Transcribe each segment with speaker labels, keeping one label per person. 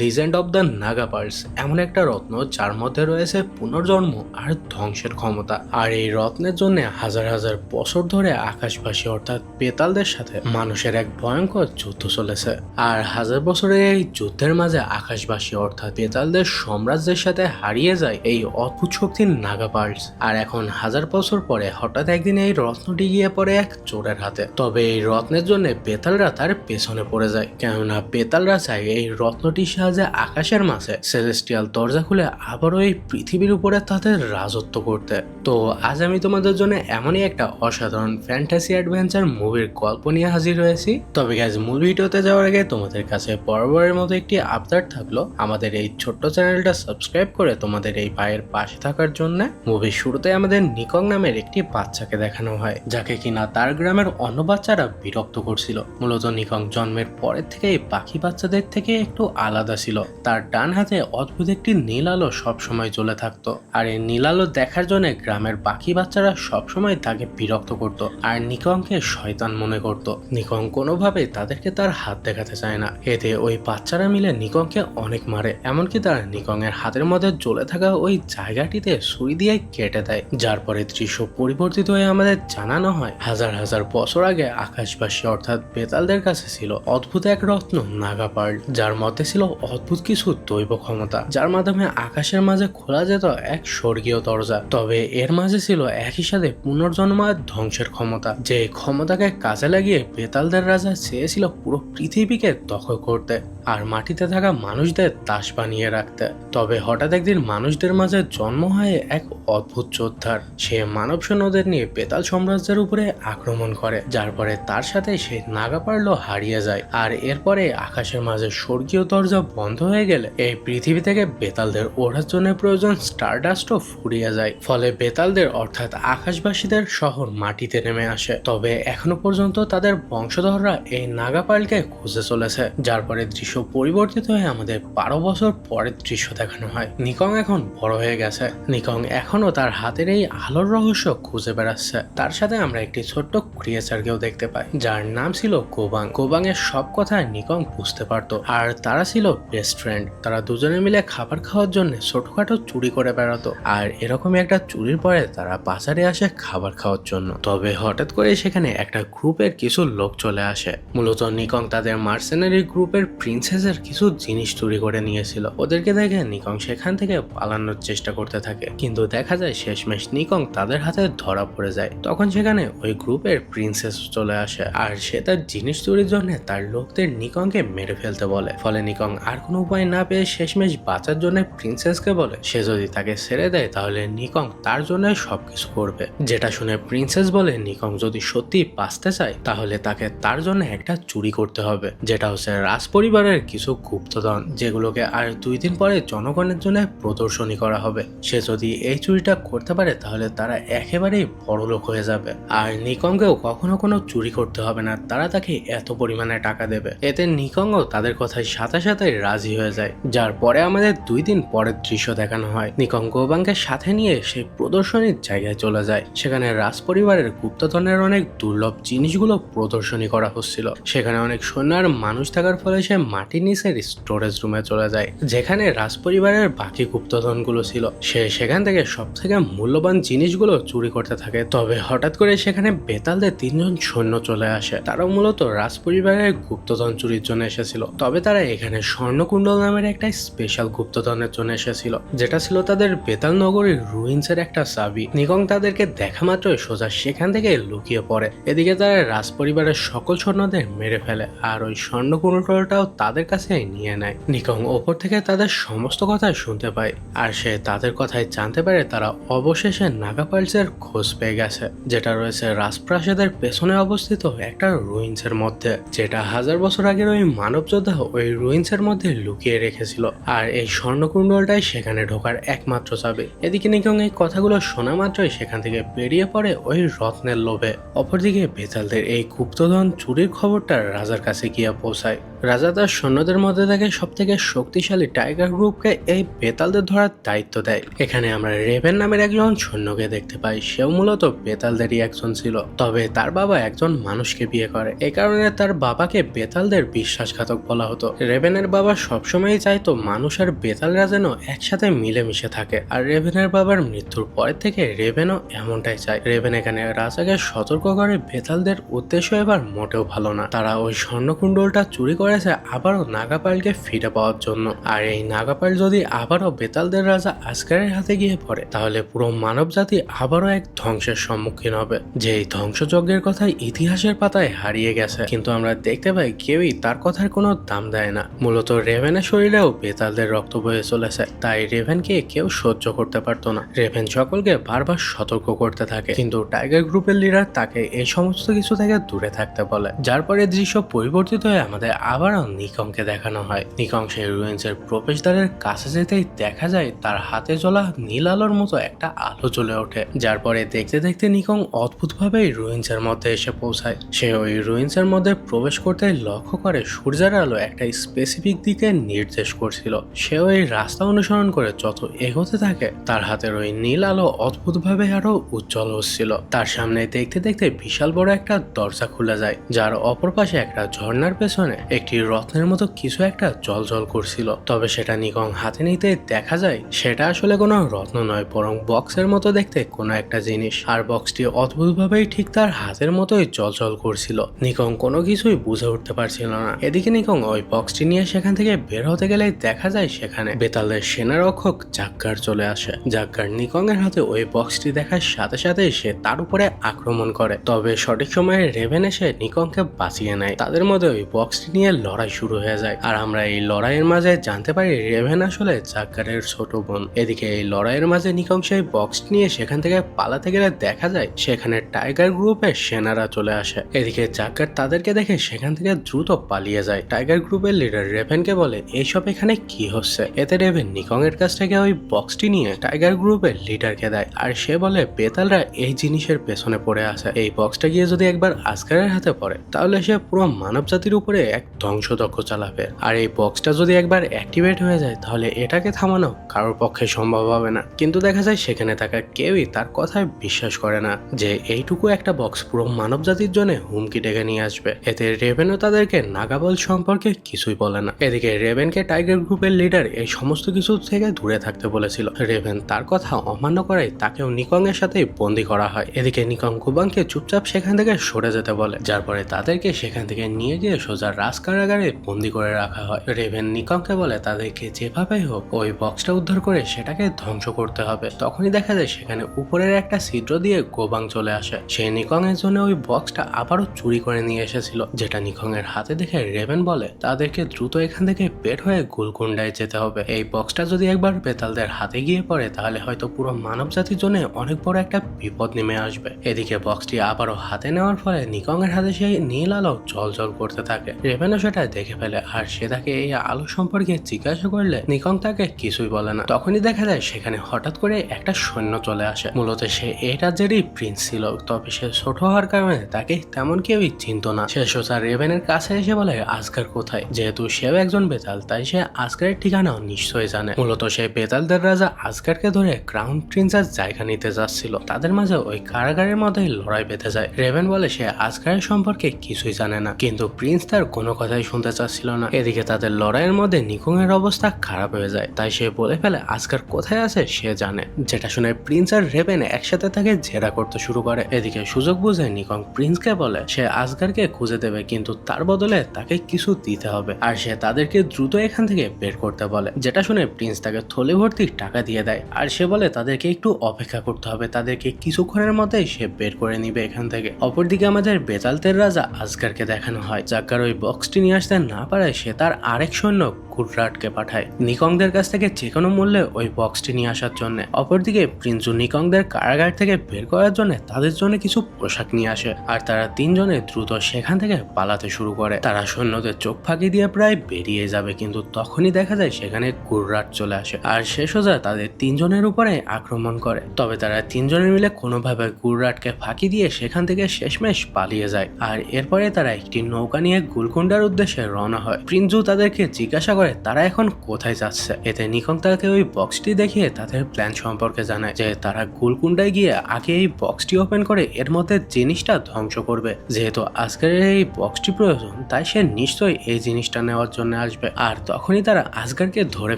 Speaker 1: Legend of the Naga pearls এমন একটা রত্ন যার মধ্যে রয়েছে পুনর্জন্ম আর ধ্বংসের ক্ষমতা। আর এই রত্নের জন্য হাজার হাজার বছর ধরে আকাশবাসী অর্থাৎ বেতালদের সাথে মানুষের এক ভয়ঙ্কর যুদ্ধ চলেছে। আর হাজার বছরের এই যুদ্ধের মাঝে আকাশবাসী অর্থাৎ বেতালদের সাম্রাজ্যের সাথে হারিয়ে যায় এই অদ্ভুত শক্তির নাগা পার্লস। আর এখন হাজার বছর পরে হঠাৎ একদিন এই রত্নটি গিয়ে পড়ে এক চোরের হাতে। তবে এই রত্নের জন্য বেতালরা তার পেছনে পড়ে যায়, কেননা বেতালরা চায় এই রত্নটি যে আকাশের মাঝে সেলেস্টিয়াল দরজা খুলে আবারও এই পৃথিবীর উপরে তাদের রাজত্ব করতে। তো আজ আমি তোমাদের জন্য এমনই একটা অসাধারণ ফ্যান্টাসি অ্যাডভেঞ্চার মুভির গল্প নিয়ে হাজির হয়েছি। তবে গাইজ মূল ভিডিওতে যাওয়ার আগে তোমাদের কাছে বরাবরের মতো একটি আবদার থাকলো, আমাদের এই ছোট্ট চ্যানেলটা সাবস্ক্রাইব করে তোমাদের এই ভাইয়ের পাশে থাকার জন্য। মুভির শুরুতে আমাদের নিকং নামের একটি বাচ্চাকে দেখানো হয়, যাকে কিনা তার গ্রামের অন্য বাচ্চারা বিরক্ত করছিল। মূলত নিকং জন্মের পরের থেকে বাকি বাচ্চাদের থেকে একটু আলাদা ছিল। তার ডান হাতে অদ্ভুত একটি নীল আলো সবসময় জ্বলে থাকতো, আর এই নীল আলো দেখার জন্য গ্রামের বাকি বাচ্চারা সবসময় তাকে বিরক্ত করত আর নিকংকে শয়তান মনে করত। নিকং কোনোভাবে তাদেরকে তার হাত দেখাতে চায় না। এতে ওই বাচ্চারা মিলে নিকংকে অনেক মারে, এমনকি তারা নিকং এর হাতের মধ্যে জ্বলে থাকা ওই জায়গাটিতে ছুরি দিয়ে কেটে দেয়। যার পরে দৃশ্য পরিবর্তিত হয়ে আমাদের জানানো হয় হাজার হাজার বছর আগে আকাশবাসী অর্থাৎ বেতালদের কাছে ছিল অদ্ভুত এক রত্ন নাগা পার্ল, যার মধ্যে ছিল অদ্ভুত কিছু দৈব ক্ষমতা, যার মাধ্যমে আকাশের মাঝে খোলা যেত এক স্বর্গীয় দরজা। তবে এর মাঝে ছিল একই সাথে পুনর্জন্ম আর ধ্বংসের ক্ষমতা, যে ক্ষমতাকে কাজে লাগিয়ে বেতালদের রাজা চেয়েছিল পুরো পৃথিবীকে দখল করতে আর মাটিতে থাকা মানুষদের দাস বানিয়ে রাখতে। তবে হঠাৎ একদিন মানুষদের মাঝে জন্ম হয় এক অদ্ভুত যোদ্ধার। সে মানব সৈন্যদের নিয়ে বেতাল সাম্রাজ্যের উপরে আক্রমণ করে, যার পরে তার সাথে সে নাগা পার্ল হারিয়ে যায়। আর এরপরে আকাশের মাঝে স্বর্গীয় দরজা বন্ধ হয়ে গেলে এই পৃথিবী থেকে বেতালদের ওঠার জন্য প্রয়োজন স্টারডাস্টও ফুরিয়ে যায়। ফলে বেতালদের অর্থাৎ আকাশবাসীদের শহর মাটিতে নেমে আসে। তবে এখনো পর্যন্ত তাদের বংশধররা এই নাগা পার্লকে খুঁজে চলেছে। যার পরে দৃশ্য পরিবর্তিত হয়ে আমাদের 12 বছর পরের দৃশ্য দেখানো হয়। নিকং এখন বড় হয়ে গেছে। নিকং এখনো তার হাতের এই আলোর রহস্য খুঁজে বেড়াচ্ছে। তার সাথে আমরা একটি ছোট্ট ক্রিয়েচারকেও দেখতে পাই, যার নাম ছিল কোবাং। কোবাং এর সব কথা নিকং বুঝতে পারতো, আর তারা ছিল বেস্ট ফ্রেন্ড। তারা দুজনে মিলে খাবার খাওয়ার জন্য ছোটখাটো চুরি করে বেড়াতো, আর এরকমই একটা চুরির পরে তারা বাজারে আসে খাবার খাওয়ার জন্য। তবে হঠাৎ করে সেখানে একটা গ্রুপের কিছু লোক চলে আসে। মূলত নিকং তাদের মার্সেনারি গ্রুপের প্রিন্সেসের কিছু জিনিস চুরি করে নিয়েছিল। ওদেরকে দেখে নিকং সেখান থেকে পালানোর চেষ্টা করতে থাকে, কিন্তু দেখা যায় শেষমেশ নিকং তাদের হাতে ধরা পড়ে যায়। তখন সেখানে ওই গ্রুপের প্রিন্সেস চলে আসে, আর সে তার জিনিস চুরির জন্য তার লোকদের নিকংকে মেরে ফেলতে বলে। ফলে নিকং আর কোনো উপায় না পেয়ে শেষমেশ বাঁচার জন্য প্রিন্সেসকে বলে সে যদি তাকে ছেড়ে দেয় তাহলে নিকং তার জন্য সবকিছু করবে। যেটা শুনে প্রিন্সেস বলে নিকং যদি সত্যি বাঁচতে চায় তাহলে তাকে তার জন্য একটা চুরি করতে হবে, যেটা হচ্ছে রাজ পরিবারের কিছু গুপ্তধন, যেগুলোকে আর 2 দিন পরে জনগণের জন্য প্রদর্শনী করা হবে। সে যদি এই চুরিটা করতে পারে তাহলে তারা একেবারেই বড়লোক হয়ে যাবে, আর নিকংকেও কখনো কোনো চুরি করতে হবে না, তারা তাকে এত পরিমাণে টাকা দেবে। এতে নিকংও তাদের কথায় সাথে সাথে রাজি হয়ে যায়। যার পরে আমাদের 2 দিন পরের দৃশ্য দেখানো হয়। নিকং কোবাংকে সাথে নিয়ে সেই প্রদর্শনীর জায়গায় চলে যায়। সেখানে রাজ পরিবারের গুপ্তধনের অনেক দুর্লভ জিনিসগুলো প্রদর্শনী করা হচ্ছিল। সেখানে অনেক সৈন্য আর মানুষ থাকার ফলে সে মাটির নিচের স্টোরেজ রুমে চলে যায়, যেখানে রাজ পরিবারের বাকি গুপ্তধনগুলো ছিল। সে সেখান থেকে সব থেকে মূল্যবান জিনিসগুলো চুরি করতে থাকে। তবে হঠাৎ করে সেখানে বেতালদের 3 জন সৈন্য চলে আসে। তারা মূলত রাজ পরিবারের গুপ্তধন চুরির জন্য এসেছিল। তবে তারা এখানে স্বর্ণকুণ্ডল নামের একটা স্পেশাল গুপ্তধনের জন্য এসেছিল, যেটা ছিল তাদের বেতাল নগরীর রুইন্সের একটা চাবি। নিকং তাদেরকে দেখা মাত্রই সোজা সেখান থেকে লুকিয়ে পড়ে। এদিকে তারা রাজ পরিবারের সকল সৈন্যদের মেরে ফেলে, আর ওই স্বর্ণকুণ্ডলটাও তাদের কাছে নিয়ে নেয়। নিকং ওপর থেকে তাদের সমস্ত কথা শুনতে পায়, আর সে তাদের কথায় জানতে পারে তারা অবশেষে নাগা পার্লসের খোঁজ পেয়ে গেছে, যেটা রয়েছে রাজপ্রাসাদের পেছনে অবস্থিত একটা রুইন্সের মধ্যে, যেটা হাজার বছর আগের ওই মানব যোদ্ধা ওই রুইন্সের মধ্যে লুকিয়ে রেখেছিল। আর এই স্বর্ণকুণ্ডলটাই সেখানে ঢোকার একমাত্র চাবি। এদিকে নিকং এই কথাগুলো শোনা মাত্রই সেখান থেকে বেরিয়ে পড়ে ওই রত্নের লোভে। অপরদিকে বেতালদের এই গুপ্তধন চুরির খবরটা রাজার কাছে গিয়ে পৌঁছায়। রাজা তার সৈন্যদের মধ্যে থেকে সব থেকে শক্তিশালী টাইগার গ্রুপকে এই বেতালদের ধরার দায়িত্ব দেয়। এখানে আমরা রেভেন নামের একজন সৈন্যকে দেখতে পাই। সেও মূলত বেতালদেরই একজন ছিল, তবে তার বাবা একজন মানুষকে বিয়ে করে। এই কারণে তার বাবাকে বেতালদের বিশ্বাসঘাতক বলা হতো। রেভেনের বাবা সবসময়ই চাইতো মানুষ আর বেতালরা যেন একসাথে মিলেমিশে থাকে, আর রেভেনের বাবার মৃত্যুর পরের থেকে রেভেনও এমনটাই চায়। রেভেন এখানে রাজাকে সতর্ক করে বেতালদের উদ্দেশ্য এবার মোটেও ভালো না। তারা ওই স্বর্ণকুণ্ডলটা চুরি করেছে আবারও নাগাপাইলকে ফিরে পাওয়ার জন্য। আর এই নাগাপাইল যদি আবারও বেতালদের রাজা আসগারের হাতে গিয়ে পড়ে, তাহলে পুরো মানব জাতি আবারও এক ধ্বংসের সম্মুখীন হবে, যে এই ধ্বংসযজ্ঞের কথাই ইতিহাসের পাতায় হারিয়ে গেছে। কিন্তু আমরা দেখতে পাই কেউই তার কথার কোনো দাম দেয় না। মূলত রেভেনের শরীরেও বেতালদের রক্ত বয়ে চলেছে, তাই রেভেনকে কেউ সহ্য করতে পারতো না। রেভেন সকলকে বারবার সতর্ক করতে থাকে, কিন্তু টাইগার গ্রুপের লিডার তাকে এই সমস্ত কিছু থেকে দূরে থাকতে বলে। যার পরে দৃশ্য পরিবর্তিত হয়ে আমাদের আবারও নিকংকে দেখানো হয়। নিকং সেই রুইন্সের প্রবেশদ্বারের কাছে যেতেই দেখা যায় তার হাতে জ্বলা নীল আলোর মতো একটা আলো জ্বলে ওঠে। যার পরে দেখতে দেখতে নিকং অদ্ভুতভাবে রুইন্সের মধ্যে এসে পৌঁছায়। সে ওই রুইন্সের মধ্যে প্রবেশ করতে লক্ষ্য করে সূর্যের আলো একটা স্পেসিফিক দিকে নির্দেশ করছিল। সে ওই রাস্তা অনুসরণ করে যত এগোতে থাকে, তার হাতের ওই নীল আলো অদ্ভুতভাবে আরো উজ্জ্বল হচ্ছিল। তার সামনে দেখতে দেখতে বিশাল বড় একটা দরজা খুলে যায়, যার অপর পাশে একটা ঝর্ণার পেছনে একটি রত্নের মতো কিছু একটা জল করছিল। তবে সেটা নিকং হাতে নিতে দেখা যায় সেটা আসলে কোনো রত্ন নয়, বরং বক্সের মতো দেখতে কোনো একটা জিনিস। আর বক্সটি অদ্ভুতভাবেই ঠিক তার হাতের মতোই জল করছিল। নিকং কোনো কিছুই বুঝে উঠতে পারছিল না। এদিকে নিকং ওই বক্সটি নিয়ে সেখান থেকে বের হতে গেলেই দেখা যায় সেখানে বেতালের সেনারক্ষক জাগ্গার চলে আসে। জাগ্গার নিকং এর হাতে ওই বক্সটি দেখার সাথে সাথে সে তার উপরে আক্রমণ করে। তবে সঠিক সময়ে রেভেন এসে নিকংকে বাঁচিয়ে নেয়। তাদের মধ্যে ওই বক্সটি নিয়ে লড়াই শুরু হয়ে যায়, আর আমরা এই লড়াইয়ের মাঝে জানতে পারি রেভেন আসলে জাগ্গারের ছোট বোন। এদিকে এই লড়াইয়ের মাঝে নিকং সেই বক্স নিয়ে সেখান থেকে পালাতে গেলে দেখা যায় সেখানে টাইগার গ্রুপের সেনারা চলে আসে। এদিকে জাগ্গার তাদেরকে দেখে সেখান থেকে দ্রুত পালিয়ে যায়। টাইগার গ্রুপের লিডার রেভেনকে বলে এইসব এখানে কি হচ্ছে। এতে রেভেন নিকং এর কাছ থেকে ওই বক্সটি নিয়ে টাইগার গ্রুপের লিডারকে দেয়, আর সে বলে বেতালরা এই জিনিসের পেছনে পড়ে আছে। এই বক্সটা গিয়ে যদি একবার আসগারের হাতে পড়ে, তাহলে সে পুরো মানব জাতির উপরে এক ধ্বংসযজ্ঞ চালাবে। আর এই বক্সটা যদি একবার অ্যাক্টিভেট হয়ে যায়, তাহলে এটাকে থামানো কারোর পক্ষে সম্ভব হবে না। কিন্তু দেখা যায় সেখানে থাকা কেউই তার কথায় বিশ্বাস করে না যে এইটুকু একটা বক্স পুরো মানব জাতির জন্য হুমকি ডেকে নিয়ে আসবে। এতে রেভেনও তাদেরকে নাগাবল সম্পর্কে কিছুই বলে না। এদিকে রেভেনকে টাইগার গ্রুপের লিডার এই সমস্ত কিছু থেকে দূরে থাকতে বলেছিল। রেভেন তার কথা অমান্য করায় তাকেও নিকং এর সাথে বন্দী করা হয়। এদিকে নিকং কুবাংকে চুপচাপ সেখান থেকে সরে যেতে বলে, যার পরে তাদেরকে সেখান থেকে নিয়ে গিয়ে সোজা রাজ কারাগারে বন্দী করে রাখা হয়। রেভেন নিকংকে বলে তাদেরকে যেভাবেই হোক ওই বক্সটা উদ্ধার করে সেটাকে ধ্বংস করতে হবে। তখনই দেখা যায় সেখানে উপরের একটা ছিদ্র দিয়ে গোবাং চলে আসে। সে নিকং এর জন্য ওই বক্সটা আবারও চুরি করে নিয়ে এসেছিল, যেটা নিকং এর হাতে দেখে রেভেন বলে তাদেরকে দ্রুত এখান থেকে বের হয়ে গুলকুন্ডায় যেতে হবে। এই বক্সটা যদি একবার বেতালদের হাতে গিয়ে পড়ে, তাহলে হয়তো পুরো মানব জাতির জন্য অনেক বড় একটা বিপদ নেমে আসবে। এদিকে বক্সটি আবারও হাতে নেওয়ার ফলে নিকং এর হাতে সেই নীল আলো জল করতে থাকে। রেভেনও সেটা দেখে ফেলে, আর সে তাকে এই আলো সম্পর্কে জিজ্ঞাসা করলে নিকং তাকে কিছুই বলে না। তখনই দেখা যায় সেখানে হঠাৎ করে একটা সৈন্য চলে আসে। মূলত সে এই রাজ্যেরই প্রিন্স ছিল, তবে সে ছোট হওয়ার কারণে তাকে তেমন কেউই চিনত না। সে সোজা রেভেনের কাছে এসে বলে আসগার কোথায়। যেহেতু সেও একজন বেতাল, তাই সে আসগারের ঠিকানাও নিশ্চয়ই জানে। মূলত সে বেতালদের রাজা আসগারকে ধরে ক্রাউন প্রিন্সের জায়গা নিতে যাচ্ছিল। তাদের মাঝে ওই কারাগারের মধ্যে লড়াই বেঁধে যায়। রেভেন বলে সে আসগারের সম্পর্কে কিছুই জানে না, কিন্তু প্রিন্স তার কোনো কথাই শুনতে চাচ্ছিল না। এদিকে তাদের লড়াইয়ের মধ্যে নিকং এর অবস্থা খারাপ হয়ে যায়, তাই সে বলে ফেলে আসগার কোথায় আছে সে জানে, যেটা শুনে প্রিন্স আর রেভেন একসাথে তাকে জেরা করতে শুরু করে। এদিকে সুযোগ বুঝে নিকং প্রিন্সকে বলে সে আসগারকে খুঁজে দেবে, কিন্তু তার বদলে তাকে কিছু দিতে হবে, আর সে তাদেরকে দ্রুত এখান থেকে বের করতে বলে। যেটা শুনে প্রিন্স তাকে থলে ভর্তি টাকা দিয়ে দেয়, আর সে বলে তাদেরকে একটু অপেক্ষা করতে হবে, তাদেরকে কিছুক্ষণের মধ্যেই সে বের করে নিবে এখান থেকে। অপরদিকে আমাদের বেতালদের রাজা আসগারকে দেখানো হয়। জাগ্গার ওই বক্সটি নিয়ে আসতে না পারায় সে তার আরেক সৈন্য গুররাটকে পাঠায় নিকংদের কাছ থেকে যে কোনো মূল্যে ওই বক্সটি নিয়ে আসার জন্য। অপরদিকে প্রিন্সু নিকংদের কারাগার থেকে বের করার জন্য তাদের জন্য কিছু পোশাক নিয়ে আসে আর তারা তিনজনে দ্রুত সেখান থেকে পালাতে শুরু করে। তারা সৈন্যদের চোখ ফাঁকি দিয়ে প্রায় বেরিয়ে যাবে, কিন্তু তখনই দেখা যায় সেখানে গুররাট চলে আসে আর সে সোজা তাদের তিনজনের উপরে আক্রমণ করে। তবে তারা তিনজনে মিলে কোনোভাবে গুররাটকে ফাঁকি দিয়ে সেখান থেকে শেষমেশ পালিয়ে যায় আর এরপরে তারা একটি নৌকা নিয়ে গুলকুন্ডার উদ্দেশ্যে রওনা হয়। প্রিন্সু তাদেরকে জিজ্ঞাসা করে তারা এখন কোথায় যাচ্ছে। এতে নিকং তাকে ওই বক্সটি দেখিয়ে তাদের প্ল্যান সম্পর্কে জানায় যে তারা গুলকুন্ডায় গিয়ে আগে এই বক্সটি ওপেন করে এর মধ্যে জিনিসটা ধ্বংস করবে। যেহেতু আজকের এই বক্সটি প্রয়োজন তাই সে নিশ্চয়ই এই জিনিসটা নেওয়ার জন্য আসবে আর তখনই তারা আসগারকে ধরে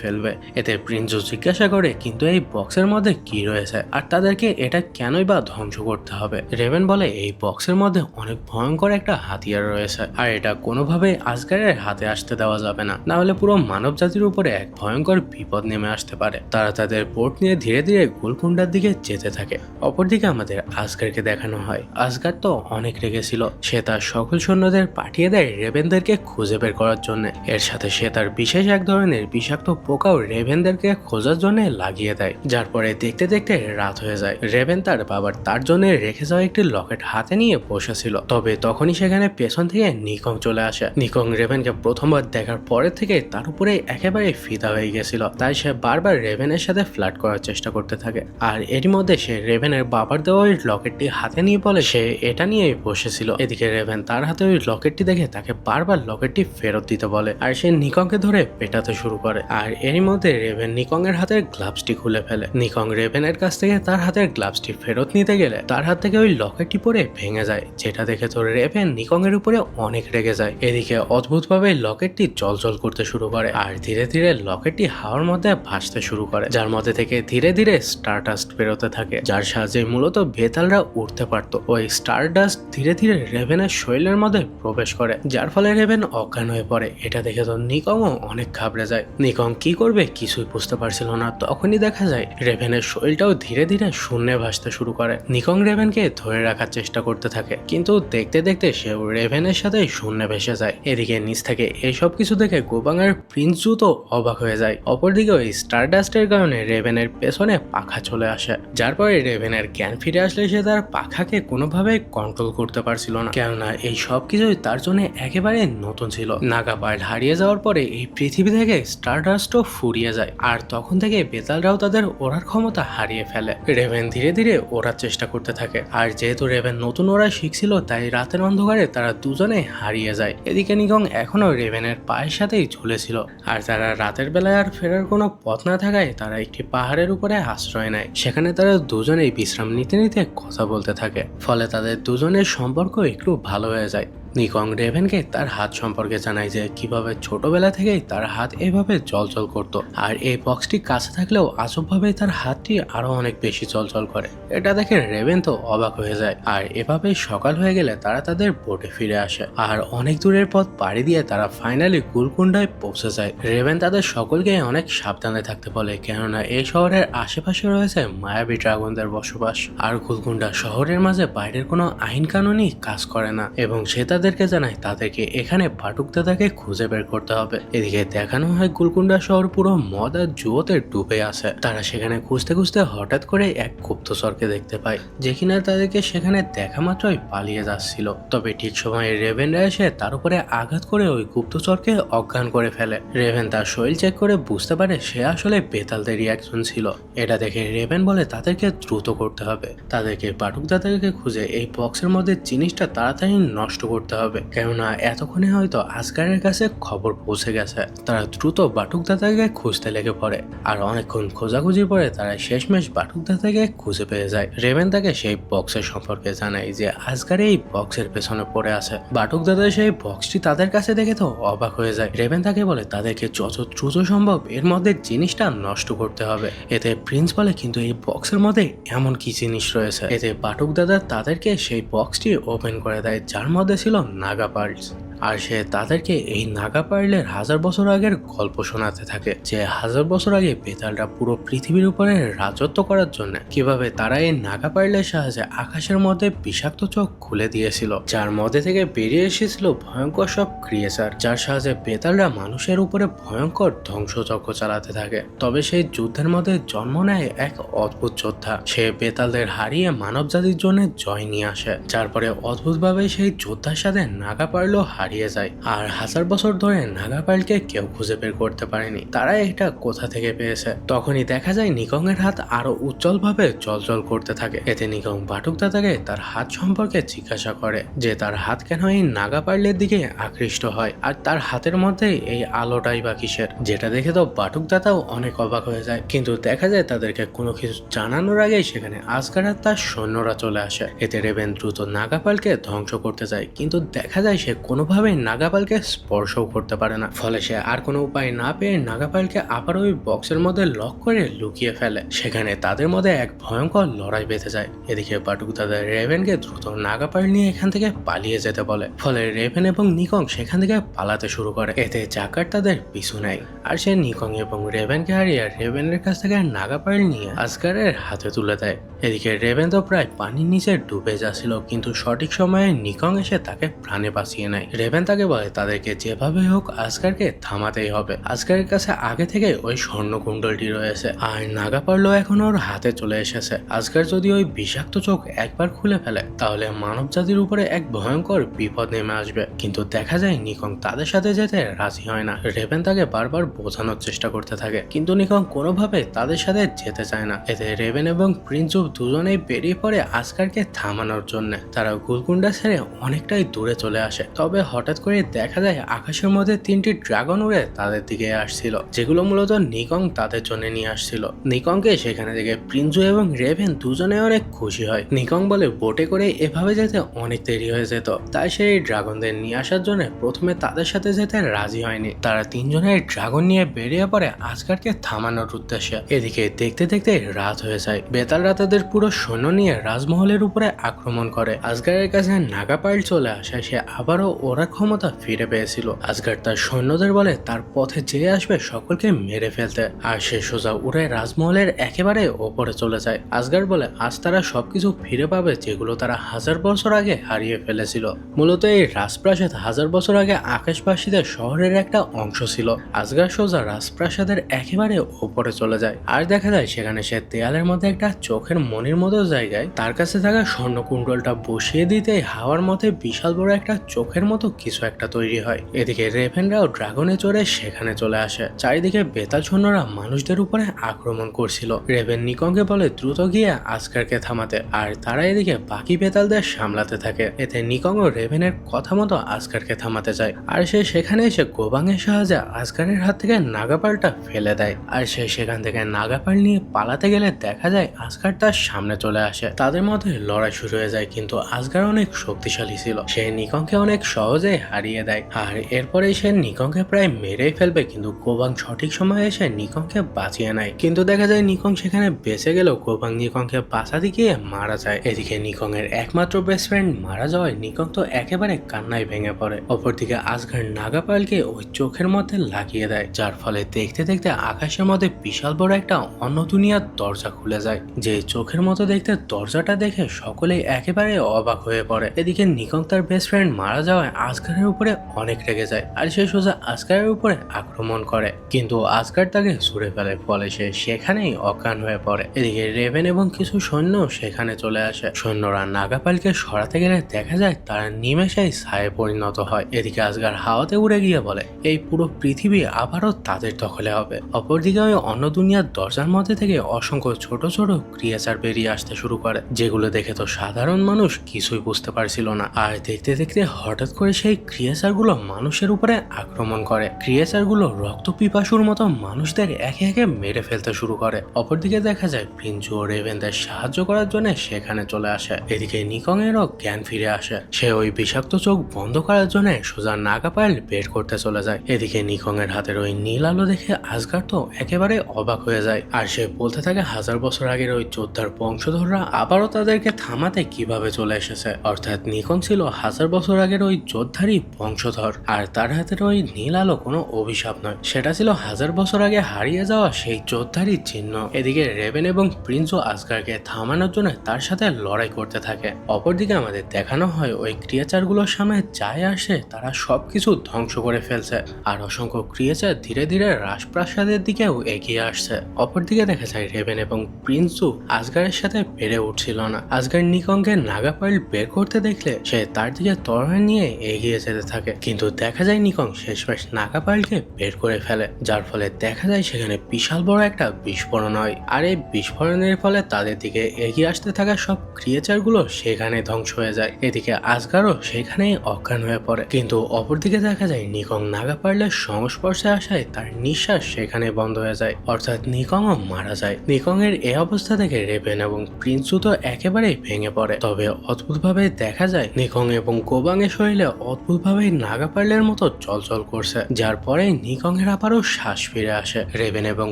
Speaker 1: ফেলবে। এতে প্রিন্সু জিজ্ঞাসা করে কিন্তু এই বক্সের মধ্যে কি রয়েছে আর তাদেরকে এটা কেনই বা ধ্বংস করতে হবে। রেভেন বলে এই বক্সের মধ্যে অনেক ভয়ঙ্কর একটা হাতিয়ার রয়েছে আর এটা কোনোভাবেই আসগারের হাতে আসতে দেওয়া যাবে না, না হলে পুরো মানব জাতির উপরে এক ভয়ঙ্কর বিপদ নেমে আসতে পারে। তারা তাদের বোট নিয়ে ধীরে ধীরে গুলকুন্ডার দিকে যেতে থাকে। অপরদিকে আমাদের আসগারকে দেখানো হয়। আসগার তো অনেক রেগেছিল, সে তার সকল সৈন্যদের পাঠিয়ে দেয় রেভেনদেরকে খুঁজে বের করার জন্য। এর সাথে সে তার বিশেষ এক ধরনের বিষাক্ত পোকাও রেভেনদেরকে খোঁজার জন্য লাগিয়ে দেয়, যার পরে দেখতে দেখতে রাত হয়ে যায়। রেভেন তার বাবার তার জন্য রেখে যাওয়া একটি লকেট হাতে নিয়ে বসেছিল, তবে তখনই সেখানে পেছন থেকে নিকং চলে আসে। নিকং রেভেনকে প্রথমবার দেখার পরে থেকে তার উপরে একেবারে ফিদা হয়ে গেছিল, তাই সে বারবার রেভেনের সাথে ফ্লার্ট করার চেষ্টা করতে থাকে। আর এরই মধ্যে সে রেভেনের বাবার দেওয়া ওই লকেটটি হাতে নিয়ে বলে সে এটা নিয়েই বসেছিল। এদিকে রেভেন তার হাতে ওই লকেটটি দেখে তাকে বারবার লকেটটি ফেরত দিতে বলে আর সে নিকংকে ধরে পেটাতে শুরু করে। আর এরই মধ্যে রেভেন নিকং এর হাতের গ্লাভসটি খুলে ফেলে। নিকং রেভেনের কাছ থেকে তার হাতের গ্লাভসটি ফেরত নিতে গেলে তার হাত থেকে ওই লকেটটি পরে ভেঙে যায়, যেটা দেখে তো রেভেন নিকং এর উপরে অনেক রেগে যায়। এদিকে অদ্ভুতভাবে লকেটটি জলজল করতে শুরু করে আর ধীরে ধীরে লকেটটি হাওয়ার মধ্যে ভাসতে শুরু করে, যার মধ্যে থেকে ধীরে ধীরে স্টারডাস্ট বেরোতে থাকে, যার সাহায্যে মূলত বেতালরা উঠতে পারত। ওই স্টারডাস্ট ধীরে ধীরে রেভেনের শরীরের মধ্যে প্রবেশ করে, যার ফলে রেভেন অজ্ঞান হয়ে পড়ে। এটা দেখে তো নিকংও অনেক ঘাবড়ে যায়। নিকং কি করবে কিছুই বুঝতে পারছিল না। তখনই দেখা যায় রেভেনের শরীরটাও ধীরে ধীরে শূন্যে ভাসতে শুরু করে। নিকং রেভেনকে ধরে রাখার চেষ্টা করতে থাকে, কিন্তু দেখতে দেখতে সেও রেভেনের সাথে শূন্যে ভেসে যায়। এদিকে নিচ থেকে এইসব কিছু দেখে গোবাঙ্গার প্রিন্সু তো অবাক হয়ে যায়। অপরদিকে ওই স্টারডাস্টের কারণে রেভেনের পেছনে পাখা চলে আসে, যার পরে রেভেনের জ্ঞান ফিরে আসলে সে তার পাখাকে কোনোভাবে কন্ট্রোল করতে পারছিল না, কেননা এই সব কিছুই তার জন্য একেবারে নতুন ছিল। নাগা পার্ল হারিয়ে যাওয়ার পরে এই পৃথিবী থেকে স্টারডাস্টও ফুরিয়ে যায় আর তখন থেকে বেতালরাও তাদের ওড়ার ক্ষমতা হারিয়ে ফেলে। রেভেন ধীরে ধীরে ওড়ার চেষ্টা করতে থাকে আর যেহেতু রেভেন নতুন ওড়া শিখছিল তাই রাতের অন্ধকারে তারা দুজনে হারিয়ে যায়। এদিকে নিকং এখনো রেভেনের পায়ের সাথেই ঝুলেছিল আর তারা রাতের বেলায় আর ফেরার কোনো পথ না থাকায় তারা একটি পাহাড়ের উপরে আশ্রয় নেয়। সেখানে তারা দুজনেই বিশ্রাম নিতে নিতে কথা বলতে থাকে, ফলে তাদের দুজনের সম্পর্ক একটু ভালো হয়ে যায়। নিকং রেভেনকে তার হাত সম্পর্কে জানায় যে কিভাবে ছোটবেলা থেকেই তার হাত এভাবে জলজল করত আর এই বক্সটি কাছে থাকলেও আজবভাবে তার হাতটি আরো অনেক বেশি জলজল করে। এটা দেখে রেভেন তো অবাক হয়ে যায় আর এভাবেই সকাল হয়ে গেলে তারা তাদের বোটে ফিরে আসে আর অনেক দূরের পথ পাড়ি দিয়ে তারা ফাইনালি গুলকুন্ডায় পৌঁছে যায়। রেভেন তাদের সকলকে অনেক সাবধানে থাকতে বলে, কেননা এই শহরের আশেপাশে রয়েছে মায়াবী ড্রাগনদের বসবাস আর গুলকুন্ডা শহরের মাঝে বাইরের কোনো আইন কানুনই কাজ করে না এবং সে তাদেরকে জানায় তাদেরকে এখানে বাটুকদাদাকে খুঁজে বের করতে হবে। এদিকে দেখানো হয় গুলকুন্ডা শহর পুরো মদ আর জুয়োতে ডুবে আছে। তারা সেখানে খুঁজতে খুঁজতে হঠাৎ করে এক গুপ্তচরকে দেখতে পায় যে কিনা তাদেরকে সেখানে দেখা মাত্রই পালিয়ে যাচ্ছিল। তবে ঠিক সময়ে রেভেনরা এসে তার উপরে আঘাত করে ওই গুপ্তচরকে অজ্ঞান করে ফেলে। রেভেন তার শরীর চেক করে বুঝতে পারে সে আসলে বেতালদেরই একজন ছিল। এটা দেখে রেভেন বলে তাদেরকে দ্রুত করতে হবে, তাদেরকে বাটুকদাদাকে খুঁজে এই বক্সের মধ্যে জিনিসটা তাড়াতাড়ি নষ্ট করতে হবে, কেননা এতক্ষণে হয়তো আসগারের কাছে খবর পৌঁছে গেছে। তারা দ্রুত বাটুকদাদাকে খুঁজতে লেগে পড়ে আর অনেকক্ষণ খোঁজাখুঁজি পরে তারা শেষমেশ বাটুকদাদাকে খুঁজে পেয়ে যায়। রেভেন তাকে সেই বক্সের সম্পর্কে জানায় যে আসগারে এই বক্সের পেছনে পড়ে আছে। বাটুকদাদা সেই বক্সটি তাদের কাছে দেখে তো অবাক হয়ে যায়। রেভেন তাকে বলে তাদেরকে যত দ্রুত সম্ভব এর মধ্যে জিনিসটা নষ্ট করতে হবে। এতে প্রিন্স বলে কিন্তু এই বক্সের মধ্যে এমন কি জিনিস রয়েছে। এতে বাটুকদাদা তাদেরকে সেই বক্সটি ওপেন করে দেয়, যার মধ্যে ছিল নাগা পার্লস। আর সে তাদেরকে এই নাগা পার্লের 1000 বছর আগের গল্প শোনাতে থাকে, যে 1000 বছর আগে বেতালরা পুরো পৃথিবীর উপরে রাজত্ব করার জন্য কিভাবে তারা এই নাগা পার্লের সাহায্যে আকাশের মধ্যে বিষাক্ত চোখ খুলে দিয়েছিল, যার মধ্যে থেকে বেরিয়ে এসেছিল ভয়ঙ্কর সব ক্রিয়েচার, যার সাহায্যে বেতালরা মানুষের উপরে ভয়ঙ্কর ধ্বংসযজ্ঞ চালাতে থাকে। তবে সেই যুদ্ধের মধ্যে জন্ম নেয় এক অদ্ভুত যোদ্ধা। সে বেতালদের হারিয়ে মানব জাতির জন্য জয় নিয়ে আসে, যার পরে অদ্ভুতভাবে সেই যোদ্ধার সাথে নাগা পার্লও হারিয়ে যায়। আর 1000 বছর ধরে নাগা পার্লকে কেউ খুঁজে বের করতে পারেনি তারা এটা কোথা থেকে পেয়েছে। তখনই দেখা যায় নিকং এর হাত আরো উজ্জ্বলভাবে জ্বলজ্বল করতে থাকে। এতে নিকং বাটুক দাদাকে তার হাত সম্পর্কে জিজ্ঞাসা করে যে তার হাত কেন এই নাগা পার্লের দিকে আকৃষ্ট হয়, আর তার হাতের মধ্যে এই আলোটাই বা কিসের, যেটা দেখে তো বাটুক দাদাও অনেক অবাক হয়ে যায়। কিন্তু দেখা যায় তাদেরকে কোনো কিছু জানানোর আগেই সেখানে আসগার আর তার সৈন্যরা চলে আসে। এতে রেভেন দ্রুত নাগাপালকে ধ্বংস করতে যায়, কিন্তু দেখা যায় সে কোনোভাবেই নাগাপালকে স্পর্শও করতে পারে না। ফলে সে আর কোনো উপায় না পেয়ে নাগাপালকে আবার ওই বক্সের মধ্যে লক করে লুকিয়ে ফেলে। সেখানে তাদের মধ্যে এক ভয়ঙ্কর লড়াই বেঁধে যায়। এদিকে বাটুক দাদা রেভেনকে দ্রুত নাগাপাল নিয়ে এখান থেকে পালিয়ে যেতে বলে। ফলে রেভেন এবং নিকং সেখান থেকে পালাতে শুরু করে। এতে জাকার তাদের পিছু নেয়, আর সে নিকং এবং রেভেনকে হারিয়ে রেভেনের কাছ থেকে নাগাপাল নিয়ে আসগারের হাতে তুলে দেয়। এদিকে রেভেন তো প্রায় পানির নিচে ডুবে যাচ্ছিল, কিন্তু সঠিক সময়ে নিকং এসে তাকে প্রাণে বাঁচিয়ে নেয়। রেভেন তাকে বলে তাদেরকে যেভাবে হোক আসগারকে থামাতেই হবে। আসগারের কাছে আগে থেকে ওই স্বর্ণ কুণ্ডলটি রয়েছে, আর নাগাপার্ল এখন ওর হাতে চলে এসেছে। আসগার যদি ওই বিষাক্ত চোখ একবার খুলে ফেলে তাহলে মানব জাতির উপরে এক ভয়ঙ্কর বিপদ নেমে আসবে। কিন্তু দেখা যায় নিকং তাদের সাথে যেতে রাজি হয় না। রেভেন তাকে বারবার বোঝানোর চেষ্টা করতে থাকে, কিন্তু নিকং কোনোভাবে তাদের সাথে যেতে চায় না। এতে রেভেন এবং প্রিন্স দুজনেই বেরিয়ে পড়ে আসগারকে থামানোর জন্য। তারা গুলকুন্ডা ছেড়ে অনেকটাই দূরে চলে আসে। তবে হঠাৎ করে দেখা যায় আকাশের মধ্যে 3টি ড্রাগন উড়ে তাদের দিকে আসছিল, যেগুলো মূলত নিকং তাদের জন্য নিয়ে আসছিল। নিকংকে সেখানে থেকে প্রিন্স এবং রেভেন দুজনে অনেক খুশি হয়। নিকং বলে বোটে করে এভাবে যেতে অনেক দেরি হয়ে যেত, তাই সেই ড্রাগনদের নিয়ে আসার জন্য প্রথমে তাদের সাথে যেতে রাজি হয়নি। তারা তিনজনের ড্রাগন নিয়ে বেরিয়ে পড়ে আসগারকে থামানোর উদ্দেশ্যে। এদিকে দেখতে দেখতে রাত হয়ে যায়। বেতালরা তাদের পুরো সৈন্য নিয়ে রাজমহলের উপরে আক্রমণ করে। আসগারের কাছে নাগাপাইল চলে আসে, সে আবারও ওরা ক্ষমতা ফিরে পেয়েছিল। আসগার তার সৈন্যদের বলে তার পথে যে আসবে সকলকে মেরে ফেলতে, আর সে সোজা উড়ে রাজমহলের একেবারে ওপরে চলে যায়। আসগার বলে আজ তারা সবকিছু ফিরে পাবে যেগুলো তারা 1000 বছর আগে হারিয়ে ফেলেছিল। মূলত এই রাজপ্রাসাদ 1000 বছর আগে আকাশবাসীদের শহরের একটা অংশ ছিল। আসগার সোজা রাজপ্রাসাদের একেবারে ওপরে চলে যায়, আর দেখা যায় সেখানে সে দেয়ালের মধ্যে একটা চোখের মনির মতো জায়গায় তার কাছে থাকা স্বর্ণকুণ্ডলটা বসিয়ে দিতে হাওয়ার মধ্যে বিশাল বড় একটা চোখের মতো কিছু একটা তৈরি হয়। এদিকে রেভেনরাও ড্রাগনে চড়ে সেখানে চলে আসে। চারিদিকে বেতাল সৈন্যরা মানুষদের উপরে আক্রমণ করছিল। রেভেন নিকংকে বলে দ্রুত গিয়ে আসগারকে থামাতে, আর তারা এদিকে বাকি বেতালদের সামলাতে থাকে। এতে নিকং ও রেভেনের কথা মতো আসগারকে থামাতে যায়, আর সে সেখানে এসে গোবাংয়ের সাহায্যে আসগারের হাত থেকে নাগাপালটা ফেলে দেয়। আর সে সেখান থেকে নাগাপাল নিয়ে পালাতে গেলে দেখা যায় আসগার তার সামনে চলে আসে। তাদের মধ্যে লড়াই শুরু হয়ে যায়, কিন্তু আসগার অনেক শক্তিশালী ছিল। সে নিকংকে অনেক সহজে হারিয়ে দেয়, আর এরপরে সে নিকংকে প্রায় মেরেই ফেলবে, কিন্তু গোবাং সঠিক সময়ে এসে নিকংকে বাঁচিয়ে নেয়। কিন্তু দেখা যায় নিকং সেখানে বেঁচে গেলেও গোবাং নিকংকে বাঁচাতে গিয়ে মারা যায়। এদিকে নিকং এর একমাত্র বেস্ট ফ্রেন্ড মারা যাওয়ায় নিকং তো একেবারে কান্নায় ভেঙে পড়ে। অপরদিকে আসগার নাগাপালকে ওই চোখের মধ্যে লাগিয়ে দেয়, যার ফলে দেখতে দেখতে আকাশের মধ্যে বিশাল বড় একটা অন্য দুনিয়ার দরজা খুলে যায়। যে চোখের মতো দেখতে দরজাটা দেখে সকলেই একেবারে অবাক হয়ে পড়ে। এদিকে নিকং তার বেস্ট ফ্রেন্ড মারা যাওয়ায় আসগারের উপরে অনেক রেগে যায়, আর সে সোজা আসগারের উপরে আক্রমণ করে, কিন্তু আসগার তাকে ছুড়ে ফেলে। ফলে সে সেখানেই অজ্ঞান হয়ে পড়ে। এদিকে রেভেন এবং কিছু সৈন্য সেখানে চলে আসে। সৈন্যরা নাগাপালকে সরাতে গেলে দেখা যায় তারা নিমেষেই ছায়ে পরিণত হয়। এদিকে আসগার হাওয়াতে উড়ে গিয়ে বলে এই পুরো পৃথিবী আবারও তাদের দখলে হবে। অপরদিকে ওই অন্য দুনিয়ার দরজার মধ্যে থেকে অসংখ্য ছোট ছোট ক্রিয়েচার বেরিয়ে আসতে শুরু করে, যেগুলো দেখে তো সাধারণ মানুষ কিছুই বুঝতে পারছিল না। আর দেখতে দেখতে হঠাৎ করে সেই ক্রিয়েচার গুলো মানুষের উপরে আক্রমণ করে। ক্রিয়েচার গুলো রক্ত পিপাসুর মতো মানুষদের একে একে মেরে ফেলতে শুরু করে। অপরদিকে দেখা যায় প্রিন্স ও রেভেনদের সাহায্য করার জন্য সেখানে চলে আসে। এদিকে নিকং এরও জ্ঞান ফিরে আসে। সে ওই বিষাক্ত চোখ বন্ধ করার জন্য সোজা নাগাপাইল বের করতে চলে যায়। এদিকে নিকং এর হাতের ওই নীল আলো দেখে আসগার তো একেবারে অবাক হয়ে যায়, আর সে বলতে থাকে 1000 বছর আগের ওই যোদ্ধার বংশধররা আবারও তাদেরকে থামাতে কিভাবে চলে এসেছে। অর্থাৎ নিকং ছিল 1000 বছর আগের ওই যোদ্ধা জোরধারী বংশধর, আর তার হাতের ওই নীল আলো কোনো অভিশাপ নয়, সেটা ছিল 1000 বছর আগে হারিয়ে যাওয়া সেই জোরধারী চিহ্ন। এদিকে রেবেন এবং প্রিন্সও আসগারকে থামানোর জন্য তার সাথে লড়াই করতে থাকে। অপরদিকে আমাদের দেখানো হয় ওই ক্রিয়েচারগুলোর সামনে যাই আসে তারা সবকিছু ধ্বংস করে ফেলছে, আর অসংখ্য ক্রিয়েচার ধীরে ধীরে রাজপ্রাসাদের দিকেও এগিয়ে আসছে। অপরদিকে দেখা যায় রেবেন এবং প্রিন্সও আসগারের সাথে পেরে উঠছিল না। আসগার নিকংকে নাগা পার্ল বের করতে দেখলে সে তার দিকে তরবারি নিয়ে এগিয়ে যেতে থাকে, কিন্তু দেখা যায় নিকং শেষমেশ নাগা পার্লকে বের করে ফেলে, যার ফলে দেখা যায় সেখানে বিশাল বড় একটা বিস্ফোরণ হয়। আর এই বিস্ফোরণের ফলে তাদের দিকে এগিয়ে আসতে থাকা সব ক্রিয়েচারগুলো সেখানে ধ্বংস হয়ে যায়। এদিকে আসগারও সেখানেই অজ্ঞান হয়ে পড়ে, কিন্তু অপরদিকে দেখা যায় নিকং নাগা পার্লের সংস্পর্শে আসায় তার নিঃশ্বাস সেখানে বন্ধ হয়ে যায়, অর্থাৎ নিকংও মারা যায়। নিকং এর এই অবস্থা দেখে রেবেন এবং প্রিন্সু তো একেবারেই ভেঙে পড়ে। তবে অদ্ভুতভাবে দেখা যায় নিকং এবং গোবাং এর শরীরে অদ্ভুতভাবে নাগা পার্লের মতো চলচল করছে, যার পরে নিকং এর আবারও শ্বাস ফিরে আসে। রেবেন এবং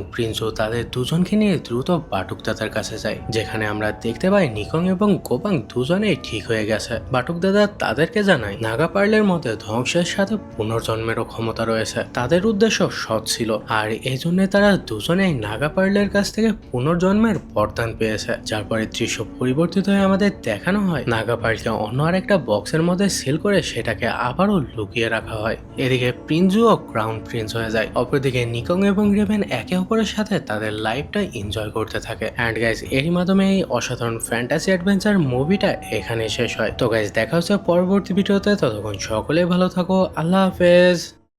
Speaker 1: প্রিন্সু তাদের দুজনকে নিয়ে দ্রুত বাটুক দাদার কাছে যায়, যেখানে আমরা দেখতে পাই নিকং এবং গোবাং দুজনেই ঠিক হয়ে গেছে। বাটুক দাদা তাদেরকে জানায় নাগা পার্লের মধ্যে ধ্বংসের সাথে পুনর্জন্মেরও ক্ষমতা রয়েছে, তাদের উদ্দেশ্য সৎ ছিল, আর এই জন্য তারা দুজনেই নাগা পার্লের কাছ থেকে পুনর্জন্মের বরদান পেয়েছে। যার পরে দৃশ্য পরিবর্তিত হয়ে আমাদের দেখানো হয় নাগা পার্লকে অন্য আরেকটা বক্সের মধ্যে সিল করে সেটাকে আবারও লুকিয়ে রাখা হয়। এদিকে প্রিন্সুও ক্রাউন প্রিন্স হয়ে যায়। অপরদিকে নিকং এবং রেবেন একে অপরের সাথে তাদের লাইফটা এনজয় করতে থাকে। অ্যান্ড গাইজ, এরই মাধ্যমে এই অসাধারণ ফ্যান্টাসি অ্যাডভেঞ্চার মুভিটা এখানে শেষ হয়। তো গাইজ, দেখা হচ্ছে পরবর্তী ভিডিওতে, ততক্ষণ সকলেই ভালো থাকো, আল্লাহ হাফেজ।